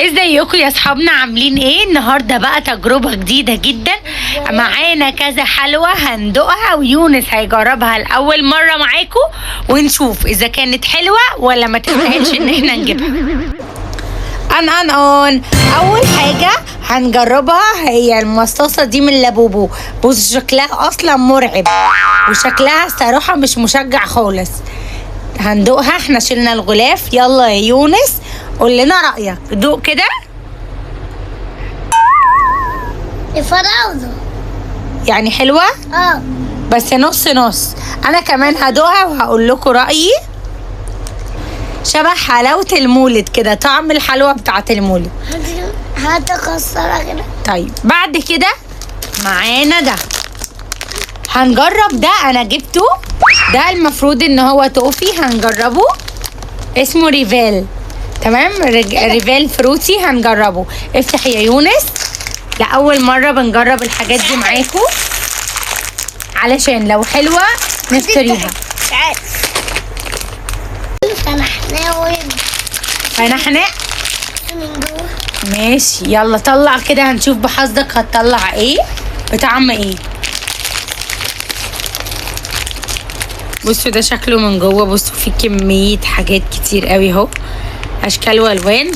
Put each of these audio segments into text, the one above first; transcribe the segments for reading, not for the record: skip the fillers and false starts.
ازيكم يا اصحابنا؟ عاملين ايه؟ النهارده بقى تجربه جديده جدا، معانا كذا حلوه هندوقها ويونس هيجربها لاول مره معاكم، ونشوف اذا كانت حلوه ولا ما تستاهلش ان احنا نجيبها. اول حاجه هنجربها هي المصاصه دي من لابوبو. بص شكلها اصلا مرعب، وشكلها الصراحه مش مشجع خالص. هندوقها، احنا شلنا الغلاف. يلا يا يونس قول لنا رايك، دوق كده. الفراولة يعني حلوه؟ بس نص نص. انا كمان هدوقها وهقول لكم رايي. شبه حلاوه المولد كده، طعم الحلوه بتاعه المولد. هتكسرها كده. طيب بعد كده معانا ده، هنجرب ده. انا جبته ده، المفروض ان هو توفي، هنجربه. اسمه ريفال، تمام؟ ريفال فروتي، هنجربه. افتح يا يونس. لأول مرة بنجرب الحاجات دي معاكم، علشان لو حلوة نشتريها. فنحنق من جوه. ماشي، يلا طلع كده هنشوف بحظك هتطلع ايه، بطعم ايه. بصوا ده شكله من جوه. بصوا فيه كمية حاجات كتير قوي اهو، اشكال والوان.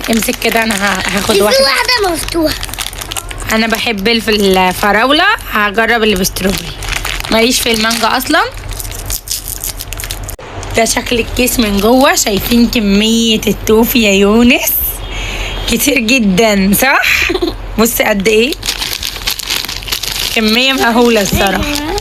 امسك كده، انا هاخد في واحدة. واحدة مفتوحة. انا بحب الفراولة، هجرب اللي بستروبري، ماليش في المانجا اصلا. ده شكل الكيس من جوه. شايفين كمية التوفي يا يونس؟ كتير جدا صح؟ بص قد ايه، كمية مهولة الصراحة.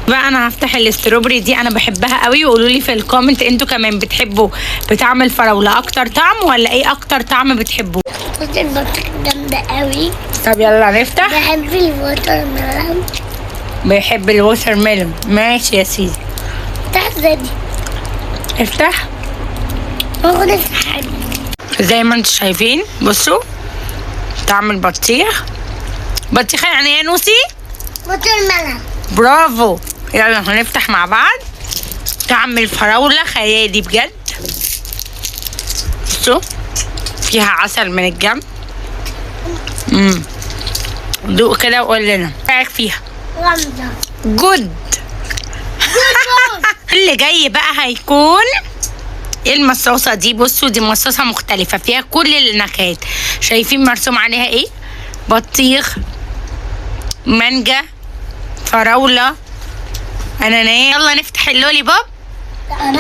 بقى انا هفتح الاستروبري دي، انا بحبها قوي. وقولوا لي في الكومنت انتوا كمان بتحبوا بطعم الفراولة اكتر طعم، ولا ايه اكتر طعم بتحبوه؟ بصي البطيخ جامدة قوي. طب يلا نفتح. بحب الوتر ميلون. بيحب الووتر ميلون. ماشي يا سيدي، تحت زي دي. افتح. باخد السحاب. زي ما انتوا شايفين، بصوا طعم البطيخ. بطيخة يعني ايه يا نوسي؟ وتر ميلون. برافو. يلا هنفتح مع بعض. طعم الفراولة خيالي بجد. بصوا فيها عسل من الجنب. دوق كده وقول لنا رايك فيها. غامضة. جود. اللي جاي بقى هيكون المصاصة دي. بصوا دي مصاصة مختلفة فيها كل النكهات. شايفين مرسوم عليها ايه؟ بطيخ، مانجا، فراولة، اناناس. يلا نفتح اللولي بوب.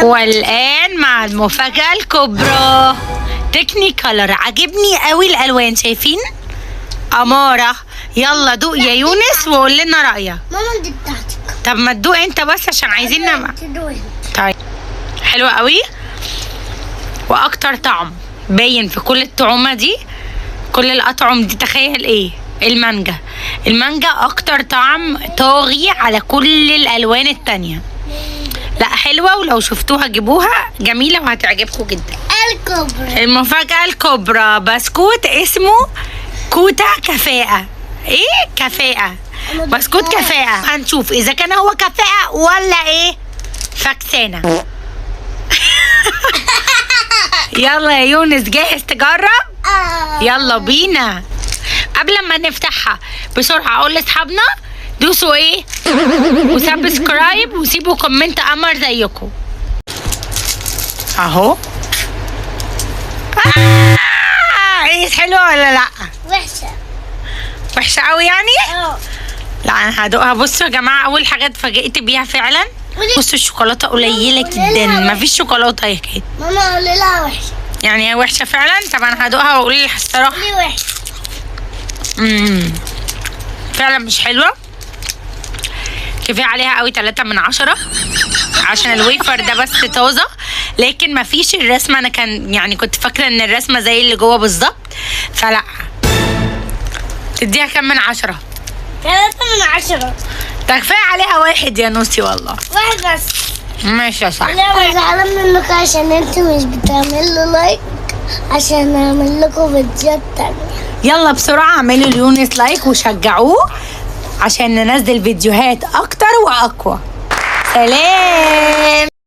والآن مع المفاجأة الكبرى، تكني كولر. عجبني قوي الألوان، شايفين؟ أمارة. يلا دوق يا يونس وقول لنا رأيك. ماما دي بتاعتك. طب ما تدوق انت بس عشان عايزين تدوقي. طيب حلوة قوي، واكتر طعم باين في كل الطعومة دي، كل الأطعم دي. تخيل ايه؟ المانجا. المانجا اكتر طعم طاغي على كل الألوان التانية. لا حلوة، ولو شفتوها جيبوها، جميلة وهتعجبكم جدا. الكبرى. المفاجأة الكبرى، بسكوت اسمه كوتا كفاءة. ايه كفاءة؟ بسكوت كفاءة. هنشوف اذا كان هو كفاءة ولا ايه فكسانة. يلا يا يونس جاهز تجرب؟ يلا بينا. قبل ما نفتحها بسرعة اقول لاصحابنا دوسوا ايه وسبسكرايب وسيبوا كومنت قمر زيكم اهو. ايه حلوة ولا لا؟ وحشة. وحشة قوي يعني؟ لا انا هدوقها. بصوا يا جماعة، اول حاجة اتفاجئت بيها فعلا. بصوا الشوكولاتة قليلة جدا، مفيش شوكولاتة هي كده. ماما قولي لها وحشة. يعني هي وحشة فعلا؟ طب انا هدوقها واقول لك الصراحة. قولي وحشة. فعلا مش حلوة. كفاية عليها قوي 3 من 10 عشان الويفر ده بس طازة، لكن مفيش الرسمة. انا كان يعني كنت فاكرة ان الرسمة زي اللي جوه بالظبط، فلا. تديها كام من 10؟ 3 من 10. ده كفاية عليها 1 يا نوسي والله. 1 بس. ماشي يا صاحبي. انا زعلانة منكم عشان انتوا مش بتعملوا لايك عشان اعمل لكم فيديوهات تانية. يلا بسرعة اعملوا ليونس لايك وشجعوه عشان ننزل فيديوهات اكتر واقوى. سلام.